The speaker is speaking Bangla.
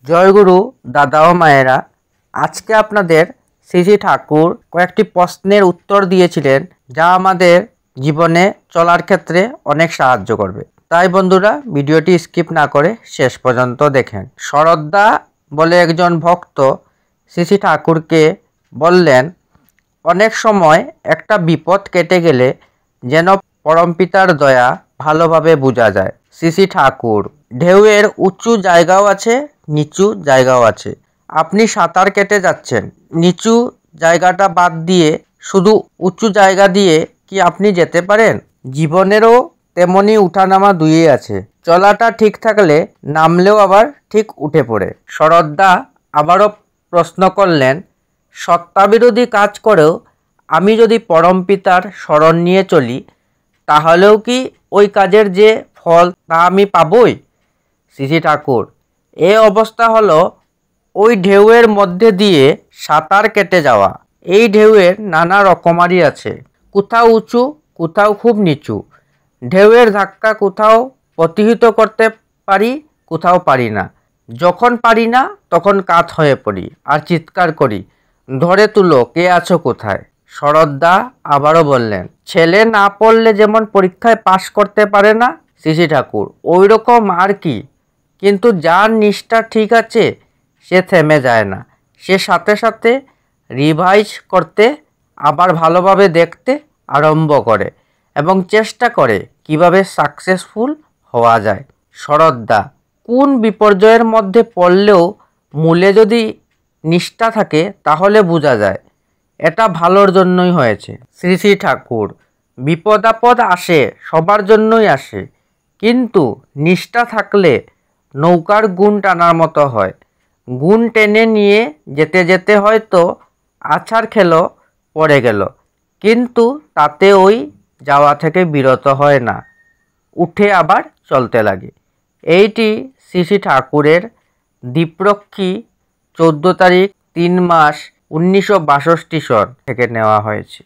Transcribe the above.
জয়গুরু দাদা ও মায়েরা, আজকে আপনাদের শ্রী ঠাকুর কয়েকটি প্রশ্নের উত্তর দিয়েছিলেন যা আমাদের জীবনে চলার ক্ষেত্রে অনেক সাহায্য করবে। তাই বন্ধুরা, ভিডিওটি স্কিপ না করে শেষ পর্যন্ত দেখেন। শরদ্দা বলে একজন ভক্ত শ্রী ঠাকুরকে বললেন, অনেক সময় একটা বিপদ কেটে গেলে যেন পরমপিতার দয়া ভালোভাবে বোঝা যায়। শ্রী ঠাকুর: ঢেউয়ের উঁচু জায়গাও আছে, নিচু জায়গাও আছে। আপনি সাঁতার কেটে যাচ্ছেন, নিচু জায়গাটা বাদ দিয়ে শুধু উঁচু জায়গা দিয়ে কি আপনি যেতে পারেন? জীবনেরও তেমনি উঠানামা দুইই আছে। চলাটা ঠিক থাকলে নামলেও আবার ঠিক উঠে পড়ে। শরদ্দা আবারও প্রশ্ন করলেন, সত্তাবিরোধী কাজ করেও আমি যদি পরমপিতার শরণ নিয়ে চলি, তাহলেও কি ওই কাজের যে ফল তা আমি পাবই? শ্রী ঠাকুর: এ অবস্থা হলো ওই ঢেউয়ের মধ্যে দিয়ে সাঁতার কেটে যাওয়া। এই ঢেউয়ের নানা রকমারি আছে, কোথাও উঁচু, কোথাও খুব নিচু। ঢেউয়ের ধাক্কা কোথাও প্রতিহত করতে পারি, কোথাও পারি না। যখন পারি না তখন কাত হয়ে পড়ি আর চিৎকার করি, ধরে তুলো, কে আছো কোথায়? শরদ্দা আবারও বললেন, ছেলে না পড়লে যেমন পরীক্ষায় পাশ করতে পারে না, শ্রী ঠাকুর ওই রকম আর কি। কিন্তু যার নিষ্ঠা ঠিক আছে সে থেমে যায় না, সে সাথে সাথে রিভাইজ করতে, আবার ভালোভাবে দেখতে আরম্ভ করে এবং চেষ্টা করে কিভাবে সাকসেসফুল হওয়া যায়। শরদ্দা: কোন বিপর্যয়ের মধ্যে পড়লেও মূলে যদি নিষ্ঠা থাকে তাহলে বোঝা যায় এটা ভালোর জন্যই হয়েছে। শ্রী ঠাকুর: বিপদ আপদ আসে, সবার জন্যই আসে, কিন্তু নিষ্ঠা থাকলে নৌকার গুণ টানার মতো হয়। গুণ টেনে নিয়ে যেতে যেতে হয়তো আছাড় খেলো, পড়ে গেল, কিন্তু তাতে ওই যাওয়া থেকে বিরত হয় না, উঠে আবার চলতে লাগে। এইটি শ্রী ঠাকুরের দীপরক্ষী 14 তারিখ 3 মাস 1962 সন থেকে নেওয়া হয়েছে।